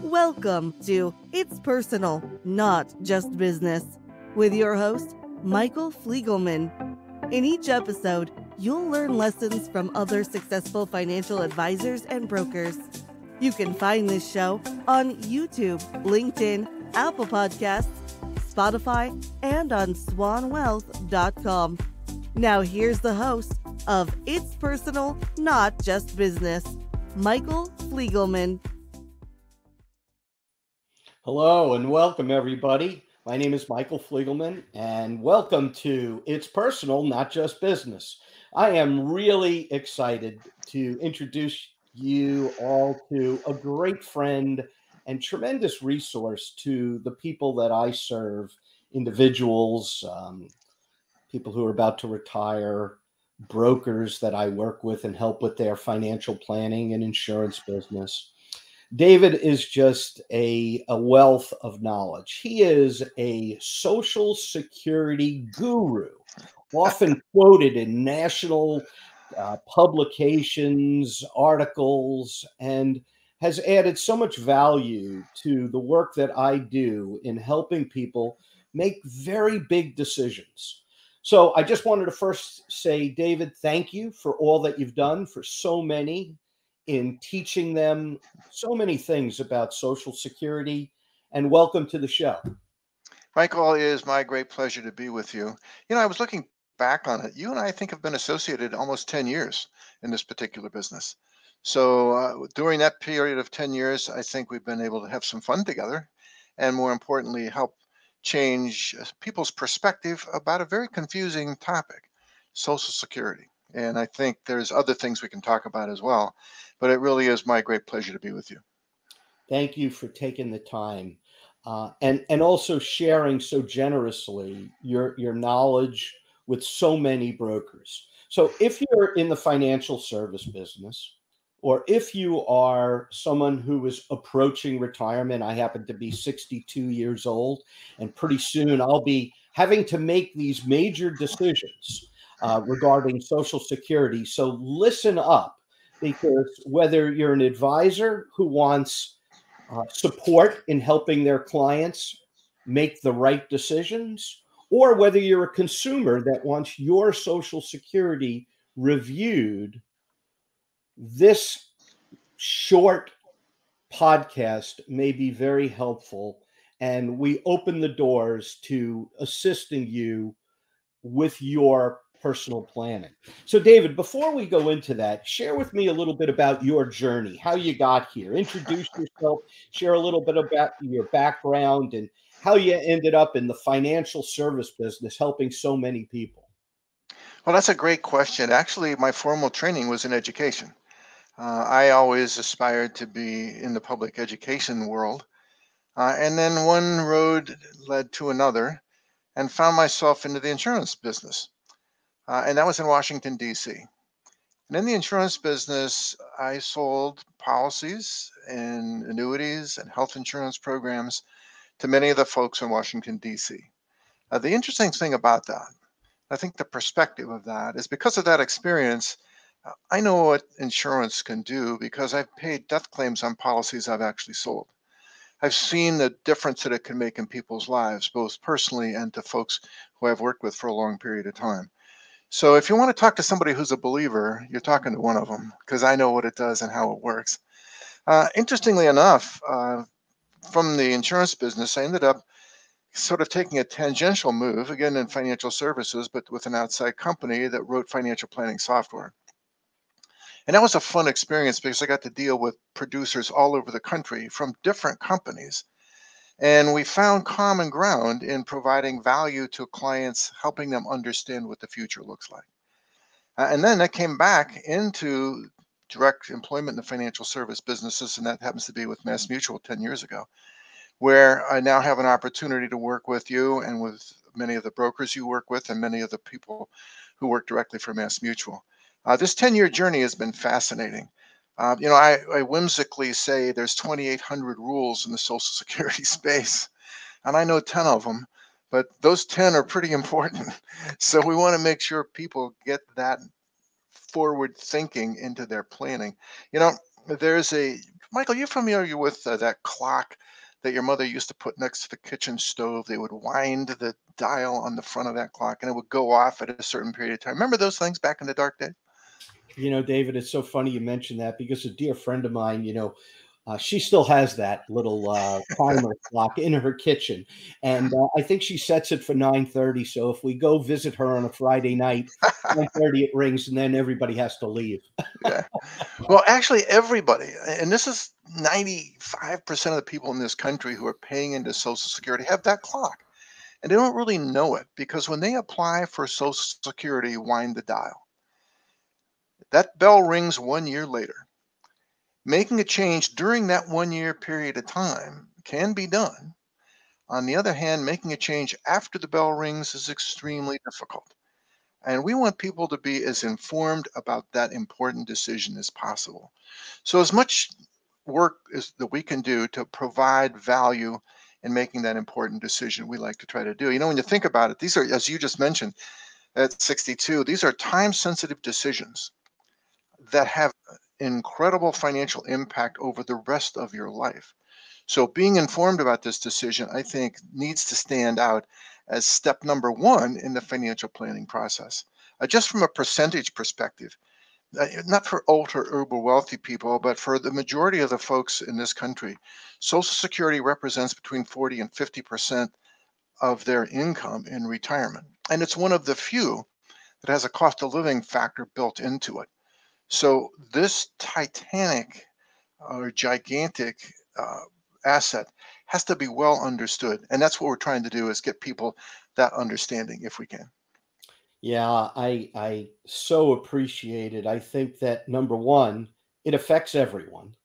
Welcome to It's Personal, Not Just Business, with your host, Michael Fliegelman. In each episode, you'll learn lessons from other successful financial advisors and brokers. You can find this show on YouTube, LinkedIn, Apple Podcasts, Spotify, and on swanwealth.com. Now here's the host of It's Personal, Not Just Business, Michael Fliegelman. Hello and welcome, everybody. My name is Michael Fliegelman, and welcome to It's Personal, Not Just Business. I am really excited to introduce you all to a great friend and tremendous resource to the people that I serve, individuals, people who are about to retire, brokers that I work with and help with their financial planning and insurance business. David is just a wealth of knowledge. He is a Social Security guru, often quoted in national publications, articles, and has added so much value to the work that I do in helping people make very big decisions. So I just wanted to first say, David, thank you for all that you've done for so many in teaching them so many things about Social Security, and welcome to the show. Michael, it is my great pleasure to be with you. I was looking back on it. You and I think have been associated almost 10 years in this particular business. So during that period of 10 years, I think we've been able to have some fun together and, more importantly, help change people's perspective about a very confusing topic, Social Security. And I think there's other things we can talk about as well, but it really is my great pleasure to be with you. Thank you for taking the time and also sharing so generously your knowledge with so many brokers. So if you're in the financial service business, or if you are someone who is approaching retirement, I happen to be 62 years old, and pretty soon I'll be having to make these major decisions regarding Social Security. So listen up, because whether you're an advisor who wants support in helping their clients make the right decisions, or whether you're a consumer that wants your Social Security reviewed, this short podcast may be very helpful, and we open the doors to assisting you with your personal planning. So, David, before we go into that, share with me a little bit about your journey, how you got here. Introduce yourself, share a little bit about your background and how you ended up in the financial service business, helping so many people. Well, that's a great question. Actually, my formal training was in education. I always aspired to be in the public education world. And then one road led to another and found myself into the insurance business. And that was in Washington, D.C. And in the insurance business, I sold policies and annuities and health insurance programs to many of the folks in Washington, D.C. The interesting thing about that, I think the perspective of that is because of that experience, I know what insurance can do because I've paid death claims on policies I've actually sold. I've seen the difference that it can make in people's lives, both personally and to folks who I've worked with for a long period of time. So if you want to talk to somebody who's a believer, you're talking to one of them, because I know what it does and how it works. Interestingly enough, from the insurance business, I ended up sort of taking a tangential move, again in financial services, but with an outside company that wrote financial planning software. And that was a fun experience because I got to deal with producers all over the country from different companies. And we found common ground in providing value to clients, helping them understand what the future looks like. And then that came back into direct employment in the financial service businesses, and that happens to be with MassMutual 10 years ago, where I now have an opportunity to work with you and with many of the brokers you work with and many of the people who work directly for MassMutual. This 10-year journey has been fascinating. I whimsically say there's 2,800 rules in the Social Security space, and I know 10 of them, but those 10 are pretty important. So we want to make sure people get that forward thinking into their planning. There's a Michael, you familiar with that clock that your mother used to put next to the kitchen stove? They would wind the dial on the front of that clock and it would go off at a certain period of time. Remember those things back in the dark days? David, it's so funny you mentioned that because a dear friend of mine, she still has that little timer clock in her kitchen, and I think she sets it for 9:30. So if we go visit her on a Friday night, 9:30 it rings, and then everybody has to leave. Yeah. Well, actually, everybody, and this is 95% of the people in this country who are paying into Social Security have that clock. And they don't really know it because when they apply for Social Security, wind the dial. That bell rings 1 year later. Making a change during that 1 year period of time can be done. On the other hand, making a change after the bell rings is extremely difficult. And we want people to be as informed about that important decision as possible. So, as much work as that we can do to provide value in making that important decision, we like to try to do. When you think about it, these are, as you just mentioned, at 62, these are time sensitive decisions that have incredible financial impact over the rest of your life. So being informed about this decision, I think, needs to stand out as step number one in the financial planning process. Just from a percentage perspective, not for ultra uber wealthy people, but for the majority of the folks in this country, Social Security represents between 40 and 50% of their income in retirement. And it's one of the few that has a cost of living factor built into it. So this titanic or gigantic asset has to be well understood. And that's what we're trying to do, is get people that understanding if we can. Yeah, I so appreciate it. I think that number one, it affects everyone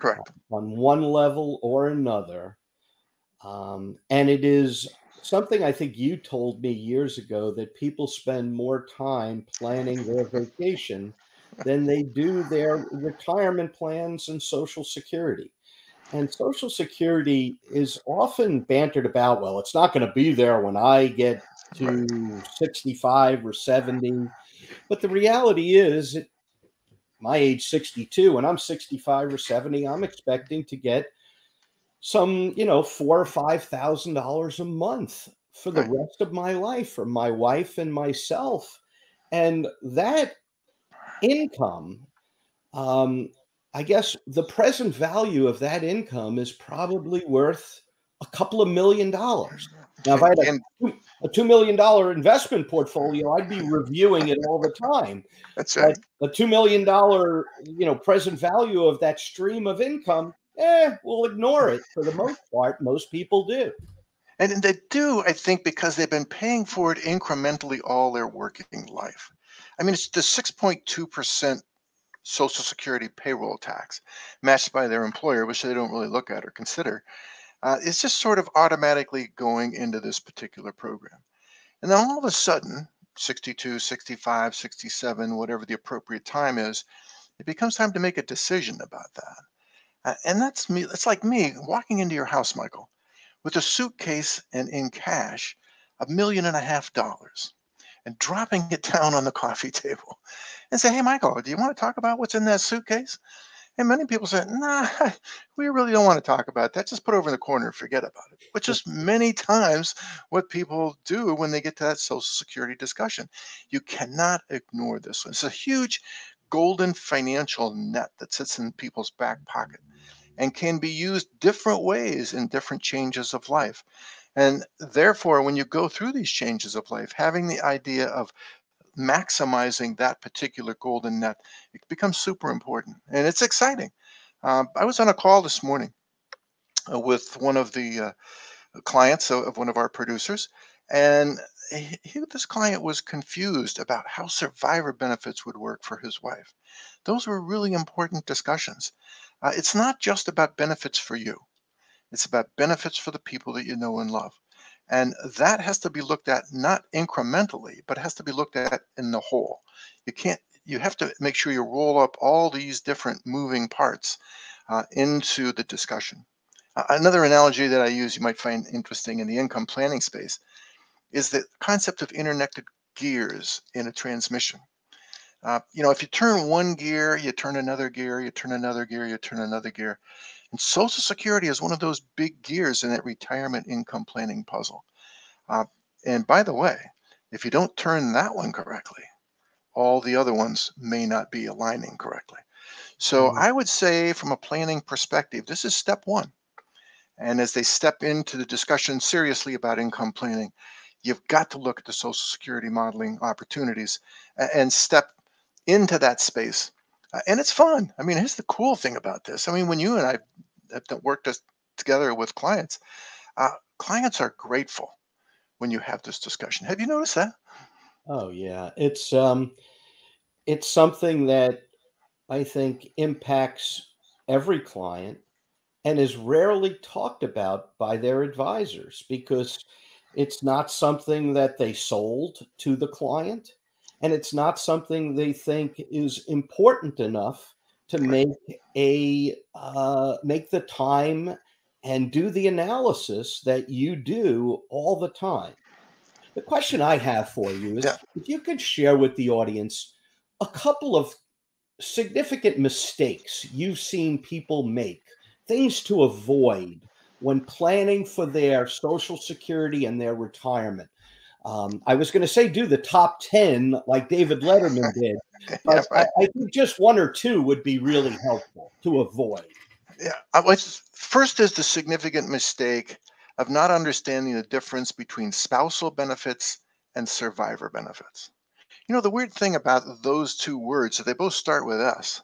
Correct. on one level or another. And it is something I think you told me years ago, that people spend more time planning their vacation than they do their retirement plans and Social Security. And Social Security is often bantered about, well, it's not going to be there when I get Right. to 65 or 70. But the reality is, at my age 62, and I'm 65 or 70, I'm expecting to get some, $4 or $5,000 a month for the Right. rest of my life for my wife and myself. And that income, um, I guess the present value of that income is probably worth a couple of $1 million. Now, if I had And a $2 million investment portfolio, I'd be reviewing it all the time. that's But right. the $2 million, present value of that stream of income, we'll ignore it for the most part. Most people do. And they do, I think, because they've been paying for it incrementally all their working life. I mean, it's the 6.2% Social Security payroll tax matched by their employer, which they don't really look at or consider. It's just sort of automatically going into this particular program. And then all of a sudden, 62, 65, 67, whatever the appropriate time is, it becomes time to make a decision about that. And that's me. It's like me walking into your house, Michael, with a suitcase and in cash, $1.5 million, and dropping it down on the coffee table and say, "Hey, Michael, do you want to talk about what's in that suitcase?" And many people say, "Nah, we really don't want to talk about that. Just put it over in the corner and forget about it," which is many times what people do when they get to that Social Security discussion. You cannot ignore this one. It's a huge golden financial net that sits in people's back pocket and can be used different ways in different changes of life. And therefore, when you go through these changes of life, having the idea of maximizing that particular golden net, it becomes super important and it's exciting. I was on a call this morning with one of the clients of one of our producers, and this client was confused about how survivor benefits would work for his wife. Those were really important discussions. It's not just about benefits for you. It's about benefits for the people that you know and love. And that has to be looked at not incrementally, but has to be looked at in the whole. You have to make sure you roll up all these different moving parts into the discussion. Another analogy that I use you might find interesting in the income planning space is the concept of interconnected gears in a transmission. If you turn one gear, you turn another gear, you turn another gear, you turn another gear. And Social Security is one of those big gears in that retirement income planning puzzle. Uh, and by the way, if you don't turn that one correctly, all the other ones may not be aligning correctly. So Mm. I would say from a planning perspective, this is step one. And as they step into the discussion seriously about income planning, you've got to look at the Social Security modeling opportunities and step into that space. And it's fun. I mean, here's the cool thing about this. I mean, when you and I have worked together with clients, clients are grateful when you have this discussion. Have you noticed that? Oh yeah, it's something that I think impacts every client and is rarely talked about by their advisors because it's not something that they sold to the client and it's not something they think is important enough to Right. make the time and do the analysis that you do all the time. The question I have for you Yeah. is if you could share with the audience a couple of significant mistakes you've seen people make, things to avoid when planning for their Social Security and their retirement. I was going to say do the top 10 like David Letterman did, Yeah. but Right. I think just one or two would be really helpful to avoid. Yeah. First is the significant mistake of not understanding the difference between spousal benefits and survivor benefits. The weird thing about those two words, they both start with S,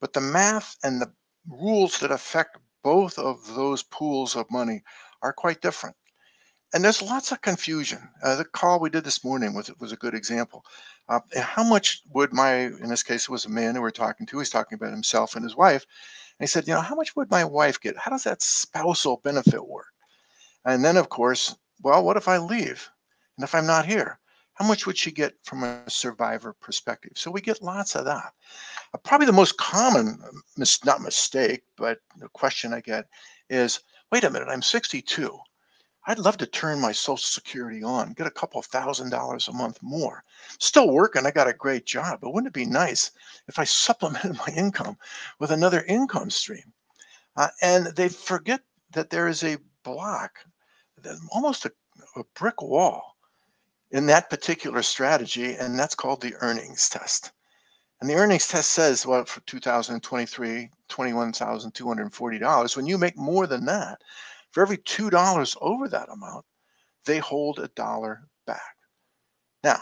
but the math and the rules that affect both of those pools of money are quite different. And there's lots of confusion. The call we did this morning was a good example. How much would in this case, it was a man who we're talking to. He's talking about himself and his wife. And he said, how much would my wife get? How does that spousal benefit work? And then, of course, well, what if I leave? And if I'm not here? How much would she get from a survivor perspective? So we get lots of that. Probably the most common, not mistake, but the question I get is, wait a minute, I'm 62. I'd love to turn my Social Security on, get a couple $1,000s a month more. Still working, I got a great job, but wouldn't it be nice if I supplemented my income with another income stream? And they forget that there is a block, almost a brick wall in that particular strategy, and that's called the earnings test. And the earnings test says, well, for 2023, $21,240, when you make more than that, for every $2 over that amount, they hold $1 back. Now,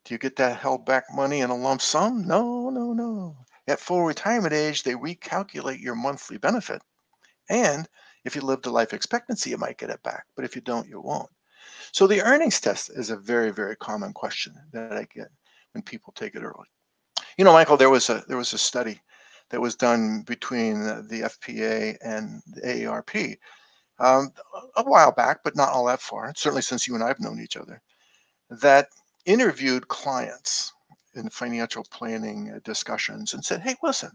do you get that held back money in a lump sum? No, no, no. At full retirement age, they recalculate your monthly benefit. And if you live to life expectancy, you might get it back. But if you don't, you won't. So the earnings test is a very, very common question that I get when people take it early. Michael, there was a study that was done between the FPA and the AARP a while back, but not all that far, certainly since you and I have known each other, that interviewed clients in financial planning discussions and said, hey, listen,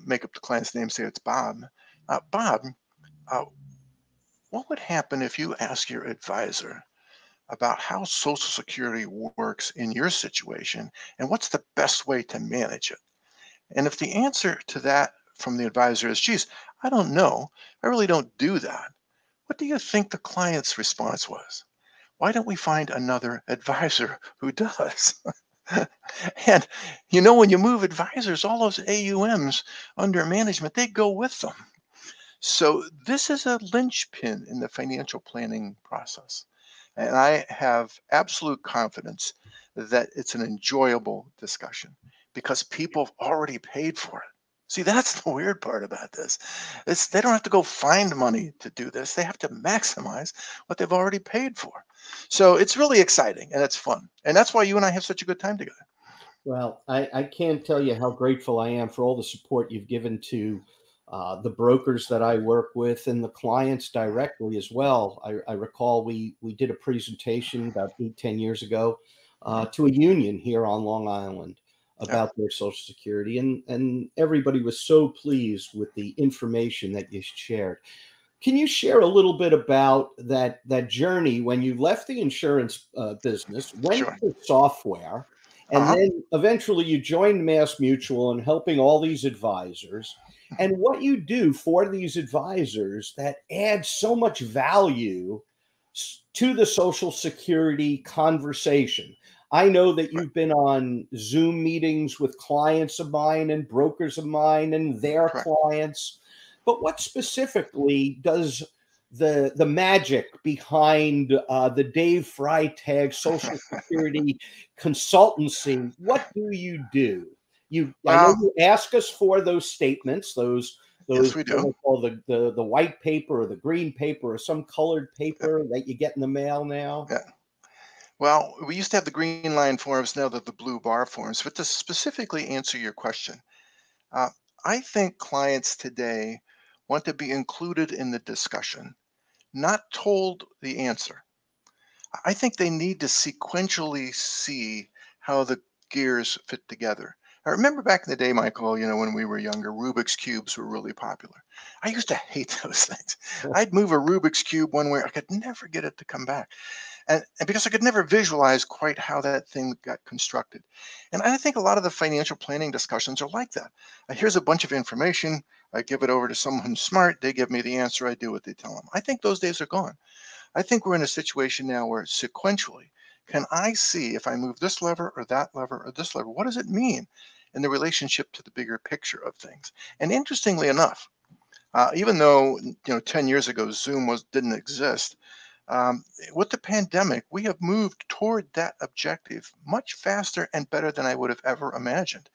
make up the client's name, say it's Bob. Bob, uh, what would happen if you ask your advisor about how Social Security works in your situation and what's the best way to manage it? And if the answer to that from the advisor is, geez, I don't know, I really don't do that, what do you think the client's response was? Why don't we find another advisor who does? And when you move advisors, all those AUMs under management, they go with them. So this is a linchpin in the financial planning process. And I have absolute confidence that it's an enjoyable discussion because people have already paid for it. See, that's the weird part about this. They don't have to go find money to do this. They have to maximize what they've already paid for. So it's really exciting and it's fun. And that's why you and I have such a good time together. Well, I can't tell you how grateful I am for all the support you've given to the brokers that I work with and the clients directly as well. I recall we did a presentation about 8, 10 years ago to a union here on Long Island Yeah. about their Social Security, and everybody was so pleased with the information that you shared. Can you share a little bit about that journey when you left the insurance business, went Sure. to software, And then eventually you joined Mass Mutual and helping all these advisors. And what you do for these advisors that adds so much value to the Social Security conversation. I know that you've been on Zoom meetings with clients of mine and brokers of mine and their clients. But what specifically does the magic behind the Dave Freitag Social Security consultancy? What do you do? I know you ask us for those statements, those yes, we do. what we call the white paper or the green paper or some colored paper that you get in the mail now. Yeah. Well, we used to have the green line forms, now they're the blue bar forms. But to specifically answer your question, I think clients today want to be included in the discussion, not told the answer. I think they need to sequentially see how the gears fit together. I remember back in the day, Michael, when we were younger, Rubik's Cubes were really popular. I used to hate those things. I'd move a Rubik's Cube one way, I could never get it to come back. And because I could never visualize quite how that thing got constructed. And I think a lot of the financial planning discussions are like that. Here's a bunch of information. I give it over to someone who's smart. They give me the answer. I do what they tell them. I think those days are gone. I think we're in a situation now where sequentially, can I see if I move this lever or that lever or this lever, what does it mean in the relationship to the bigger picture of things? And interestingly enough, even though 10 years ago Zoom didn't exist, with the pandemic, we have moved toward that objective much faster and better than I would have ever imagined.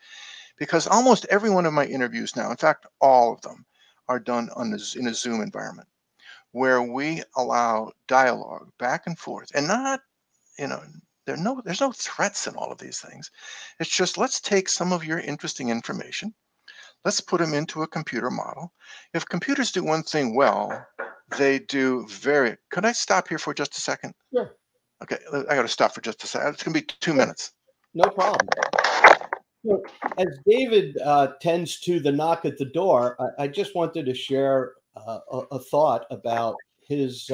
Because almost every one of my interviews now, in fact, all of them, are done in a Zoom environment where we allow dialogue back and forth, and not, you know, there's no threats in all of these things. It's just, let's take some of your interesting information, let's put them into a computer model. If computers do one thing well, they do very. Could I stop here for just a second? Sure. Okay, I got to stop for just a second. It's going to be 2 minutes. No problem. So, as David tends to the knock at the door, I just wanted to share a thought about his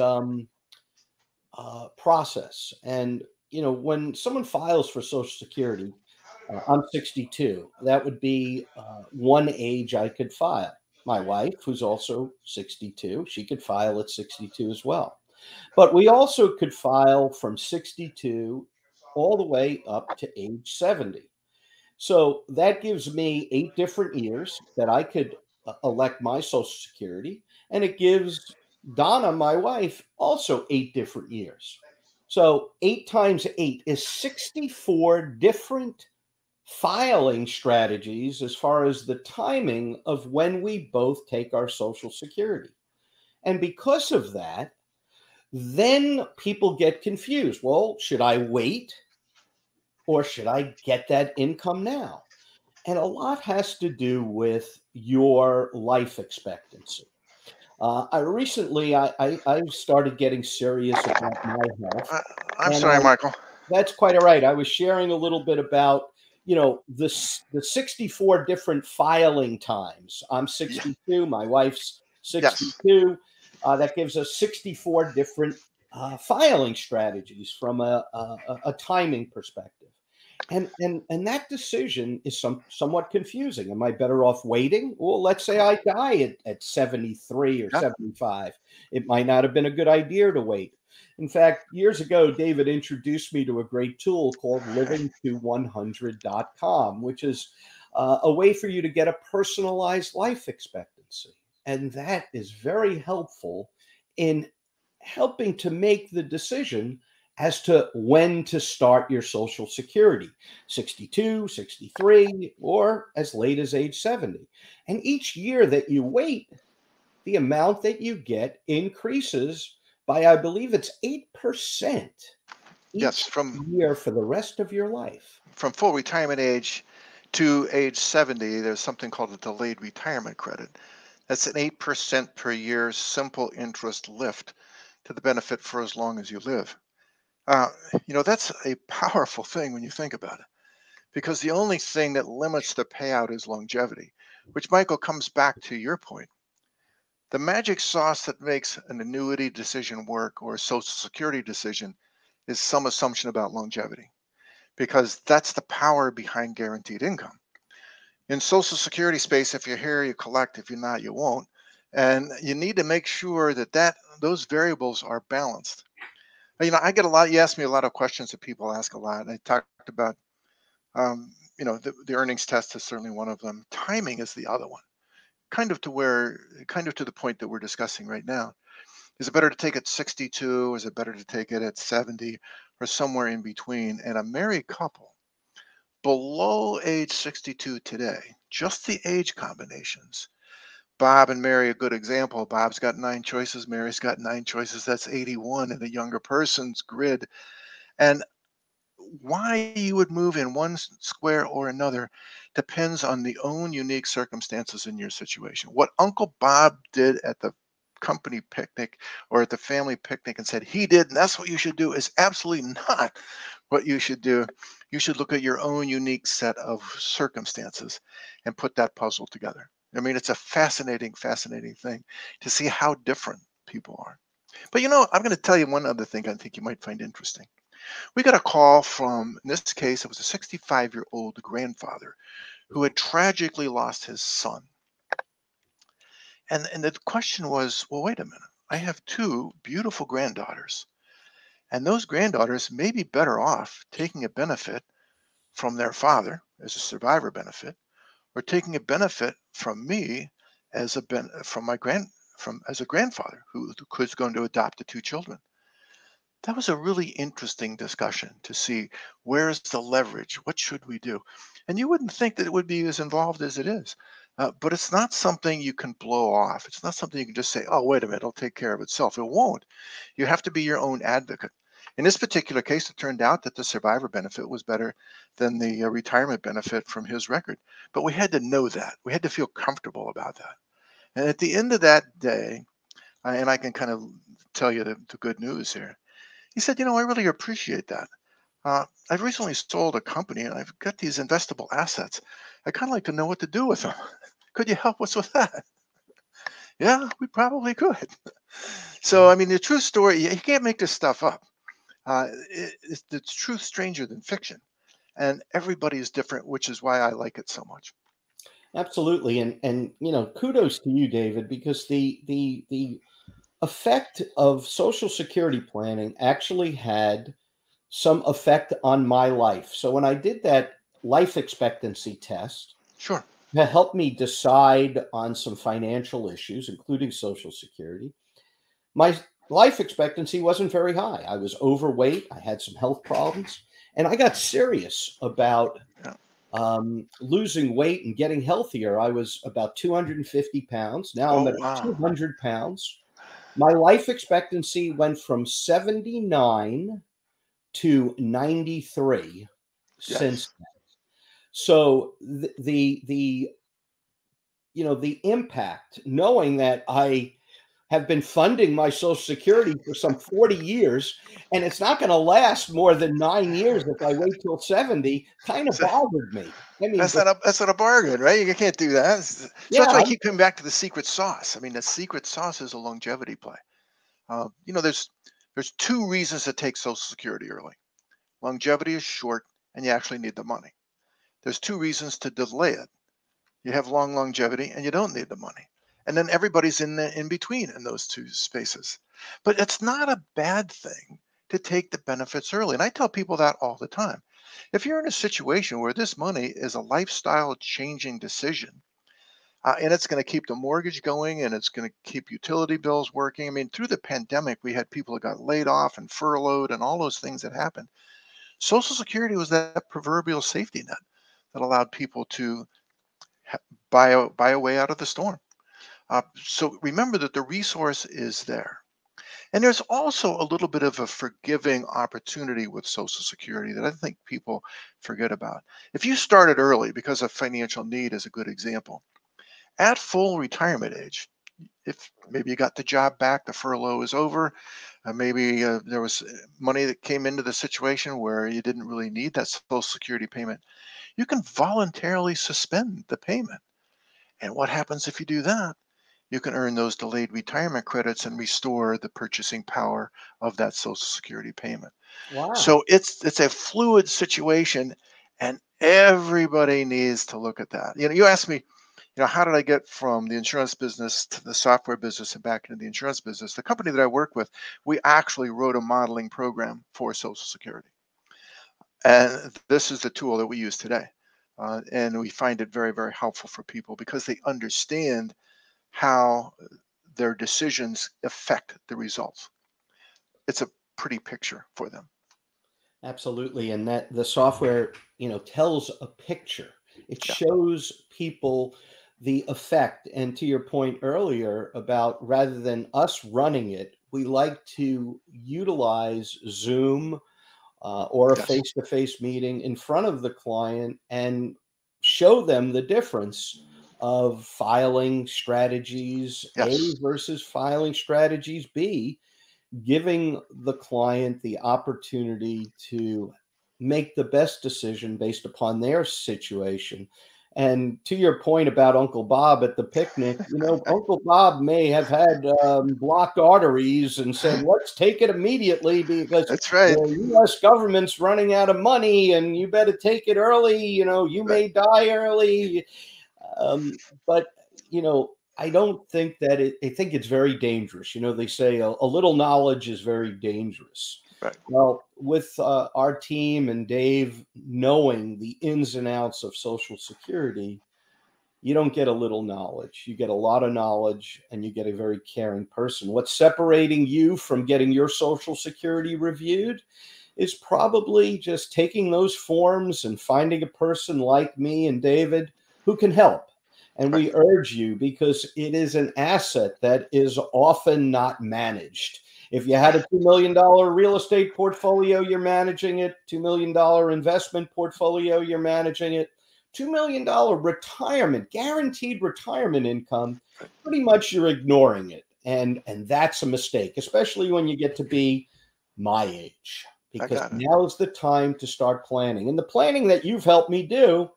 process. And, when someone files for Social Security, I'm 62. That would be one age I could file. My wife, who's also 62, she could file at 62 as well. But we also could file from 62 all the way up to age 70. So that gives me 8 different years that I could elect my Social Security. And it gives Donna, my wife, also 8 different years. So 8 times 8 is 64 different filing strategies as far as the timing of when we both take our Social Security. And because of that, then people get confused. Well, should I wait or should I get that income now? And a lot has to do with your life expectancy. I started getting serious about my health. I'm sorry, Michael. That's quite all right. I was sharing a little bit about, the 64 different filing times. I'm 62. My wife's 62. That gives us 64 different filing strategies from a timing perspective. And that decision is somewhat confusing. Am I better off waiting? Well, let's say I die at 73 or 75. It might not have been a good idea to wait. In fact, years ago, David introduced me to a great tool called livingto100.com, which is a way for you to get a personalized life expectancy. And that is very helpful in helping to make the decision as to when to start your Social Security, 62, 63, or as late as age 70. And each year that you wait, the amount that you get increases by, I believe it's 8% each year for the rest of your life. From full retirement age to age 70, there's something called a delayed retirement credit. That's an 8% per year simple interest lift to the benefit for as long as you live. That's a powerful thing when you think about it, because the only thing that limits the payout is longevity, which, Michael, comes back to your point. The magic sauce that makes an annuity decision work or a Social Security decision is some assumption about longevity. because that's the power behind guaranteed income. In Social Security space, if you're here, you collect. If you're not, you won't. And you need to make sure that those variables are balanced. I get a lot. You ask me a lot of questions that people ask a lot. And I talked about, the earnings test is certainly one of them. Timing is the other one. Kind of to the point that we're discussing right now. Is it better to take it 62? Is it better to take it at 70 or somewhere in between? And a married couple below age 62 today, just the age combinations. Bob and Mary, a good example. Bob's got 9 choices. Mary's got 9 choices. That's 81 in a younger person's grid. And why you would move in one square or another depends on the own unique circumstances in your situation. What Uncle Bob did at the company picnic or at the family picnic and said he did, and that's what you should do, is absolutely not what you should do. You should look at your own unique set of circumstances and put that puzzle together. I mean, it's a fascinating, fascinating thing to see how different people are. But I'm going to tell you one other thing I think you might find interesting. We got a call from, in this case, it was a 65-year-old grandfather who had tragically lost his son. And the question was, well, wait a minute. I have 2 beautiful granddaughters, and those granddaughters may be better off taking a benefit from their father as a survivor benefit, or taking a benefit from me as a as a grandfather who's going to adopt the 2 children. That was a really interesting discussion to see where's the leverage, what should we do? And you wouldn't think that it would be as involved as it is. But it's not something you can blow off. It's not something you can just say, oh, wait a minute, it'll take care of itself. It won't. You have to be your own advocate. In this particular case, it turned out that the survivor benefit was better than the retirement benefit from his record. But we had to know that. We had to feel comfortable about that. And at the end of that day, and I can kind of tell you the good news here, he said, I really appreciate that. I've recently sold a company and I've got these investable assets. I kind of like to know what to do with them. Could you help us with that? Yeah, we probably could. So, I mean, the true story, you can't make this stuff up. It's the truth stranger than fiction. And everybody is different, which is why I like it so much. Absolutely. And kudos to you, David, because the effect of Social Security planning actually had some effect on my life. So when I did that life expectancy test, Sure. that helped me decide on some financial issues, including Social Security, my life expectancy wasn't very high. I was overweight. I had some health problems, and I got serious about Yeah. losing weight and getting healthier. I was about 250 pounds. Now I'm Oh, at wow. 200 pounds. My life expectancy went from 79 to 93 since Yes. then. So the impact, knowing that I have been funding my Social Security for some 40 years, and it's not going to last more than 9 years if I wait till 70, kind of So bothered me. I mean, that's not a bargain, right? You can't do that. So that's yeah, why I keep coming back to the secret sauce. I mean, the secret sauce is a longevity play. There's 2 reasons to take Social Security early. Longevity is short, and you actually need the money. There's 2 reasons to delay it. You have long longevity, and you don't need the money. And then everybody's in between in those 2 spaces. But it's not a bad thing to take the benefits early. And I tell people that all the time. If you're in a situation where this money is a lifestyle changing decision, and it's going to keep the mortgage going and it's going to keep utility bills working. I mean, through the pandemic, we had people that got laid off and furloughed and all those things that happened. Social Security was that proverbial safety net that allowed people to buy a way out of the storm. So remember that the resource is there. And there's also a little bit of a forgiving opportunity with Social Security that I think people forget about. If you started early because of financial need is a good example. At full retirement age, if maybe you got the job back, the furlough is over, maybe there was money that came into the situation where you didn't really need that Social Security payment, you can voluntarily suspend the payment. And what happens if you do that? you can earn those delayed retirement credits and restore the purchasing power of that Social Security payment. Wow. So it's a fluid situation, and everybody needs to look at that. You asked me, how did I get from the insurance business to the software business and back into the insurance business? The company that I work with, we actually wrote a modeling program for Social Security. And this is the tool that we use today. And we find it very, very helpful for people because they understand how their decisions affect the results. It's a pretty picture for them. Absolutely. And that the software, tells a picture. It Yeah. shows people the effect. And to your point earlier about rather than us running it, we like to utilize Zoom or a Yes. face-to-face meeting in front of the client and show them the difference of filing strategies A Yes. versus filing strategies B, giving the client the opportunity to make the best decision based upon their situation. And to your point about Uncle Bob at the picnic, Uncle Bob may have had blocked arteries and said, let's take it immediately because That's right. the U.S. government's running out of money and you better take it early. You Right. may die early. But, I don't think that I think it's very dangerous. They say a little knowledge is very dangerous. Right. Well, with our team and Dave knowing the ins and outs of Social Security, you don't get a little knowledge. You get a lot of knowledge and you get a very caring person. What's separating you from getting your Social Security reviewed is probably just taking those forms and finding a person like me and David who can help. And Right. we urge you because it is an asset that is often not managed. If you had a $2 million real estate portfolio, you're managing it. $2 million investment portfolio, you're managing it. $2 million retirement, guaranteed retirement income, pretty much you're ignoring it. And that's a mistake, especially when you get to be my age, I because got it. now is the time to start planning. And the planning that you've helped me do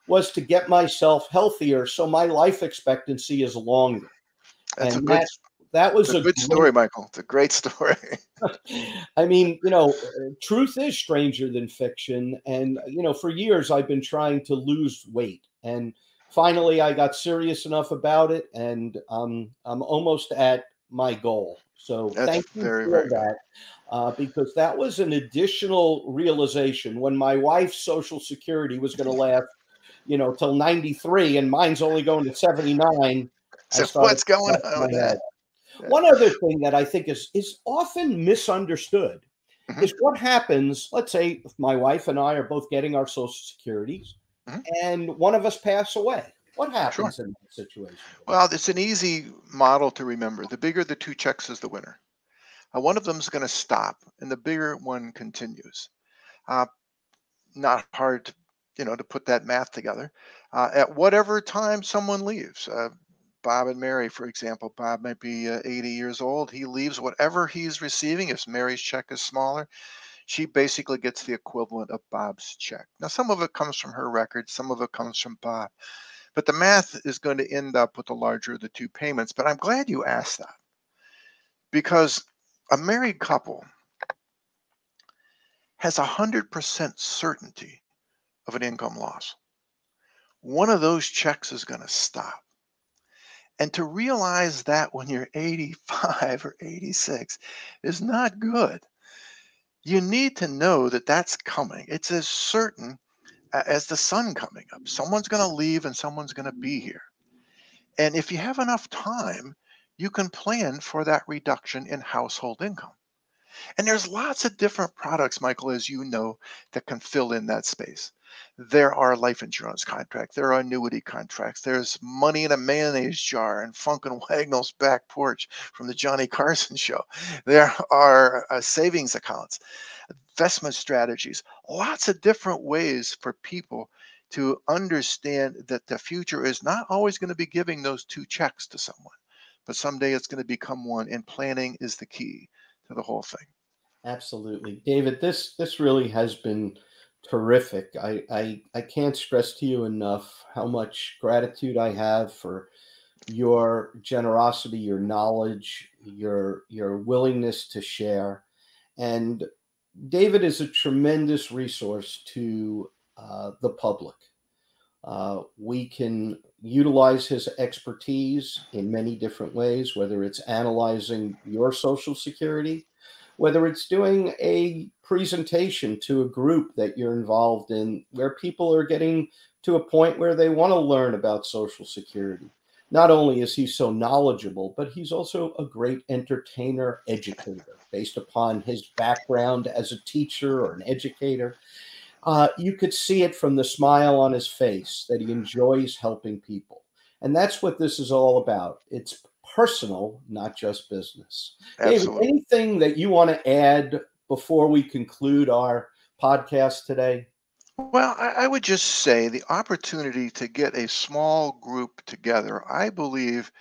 was to get myself healthier so my life expectancy is longer. That's a And good that was it's a a good great, story, Michael. It's a great story. I mean, truth is stranger than fiction. And, for years I've been trying to lose weight. And finally I got serious enough about it. And I'm almost at my goal. So That's thank you very, for very good. that. Because that was an additional realization when my wife's Social Security was going to last, till 93 and mine's only going to 79. I So started what's going to scratch on my with that? head. One other thing that I think is often misunderstood Mhm. is what happens. Let's say if my wife and I are both getting our Social Securities Mhm. and one of us pass away. What Sure. happens in that situation? Well, it's an easy model to remember. The bigger the two checks is the winner. One of them is going to stop, and the bigger one continues. Uh, Not hard to put that math together. At whatever time someone leaves, Bob and Mary, for example, Bob might be 80 years old. He leaves whatever he's receiving. If Mary's check is smaller, she basically gets the equivalent of Bob's check. Now, some of it comes from her record, some of it comes from Bob, but the math is going to end up with the larger of the two payments. But I'm glad you asked that because a married couple has 100% certainty of an income loss. One of those checks is going to stop. And to realize that when you're 85 or 86 is not good. You need to know that that's coming. It's as certain as the sun coming up. Someone's going to leave and someone's going to be here. And if you have enough time, you can plan for that reduction in household income. And there's lots of different products, Michael, as you know, that can fill in that space. There are life insurance contracts. There are annuity contracts. There's money in a mayonnaise jar and Funk and Wagnall's back porch from the Johnny Carson show. There are savings accounts, investment strategies, lots of different ways for people to understand that the future is not always going to be giving those two checks to someone, but someday it's going to become one. And planning is the key to the whole thing. Absolutely. David, this really has been terrific. I can't stress to you enough how much gratitude I have for your generosity, your knowledge, your willingness to share. And David is a tremendous resource to the public. We can utilize his expertise in many different ways, whether it's analyzing your Social Security, whether it's doing a presentation to a group that you're involved in where people are getting to a point where they want to learn about Social Security. Not only is he so knowledgeable, but he's also a great entertainer, educator, based upon his background as a teacher or an educator. You could see it from the smile on his face that he enjoys helping people. And that's what this is all about. It's personal, not just business. Absolutely. David, anything that you want to add before we conclude our podcast today? Well, I would just say the opportunity to get a small group together, I believe,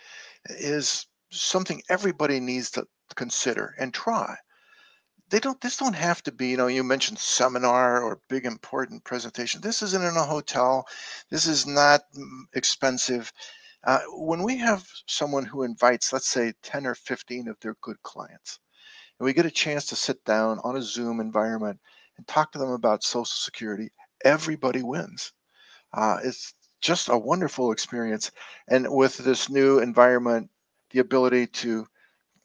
is something everybody needs to consider and try. This don't have to be, you mentioned seminar or big important presentation. This isn't in a hotel. This is not expensive. When we have someone who invites, let's say 10 or 15 of their good clients, and we get a chance to sit down on a Zoom environment and talk to them about Social Security, everybody wins. It's just a wonderful experience. And with this new environment, the ability to,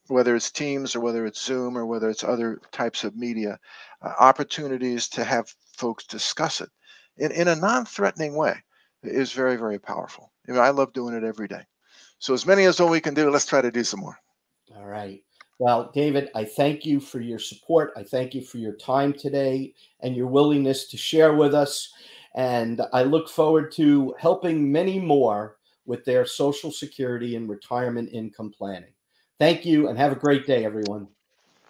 whether it's Teams or whether it's Zoom or whether it's other types of media, opportunities to have folks discuss it in a non-threatening way is very, very powerful. I love doing it every day. So as many as we can do, let's try to do some more. All right. Well, David, I thank you for your support. I thank you for your time today and your willingness to share with us. And I look forward to helping many more with their Social Security and retirement income planning. Thank you and have a great day, everyone.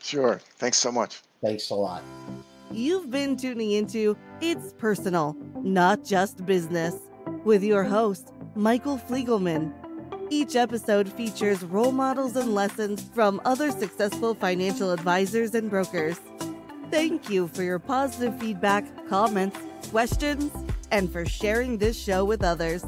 Sure. Thanks so much. Thanks a lot. You've been tuning into It's Personal, Not Just Business, with your host, Michael Fliegelman. Each episode features role models and lessons from other successful financial advisors and brokers. Thank you for your positive feedback, comments, questions, and for sharing this show with others.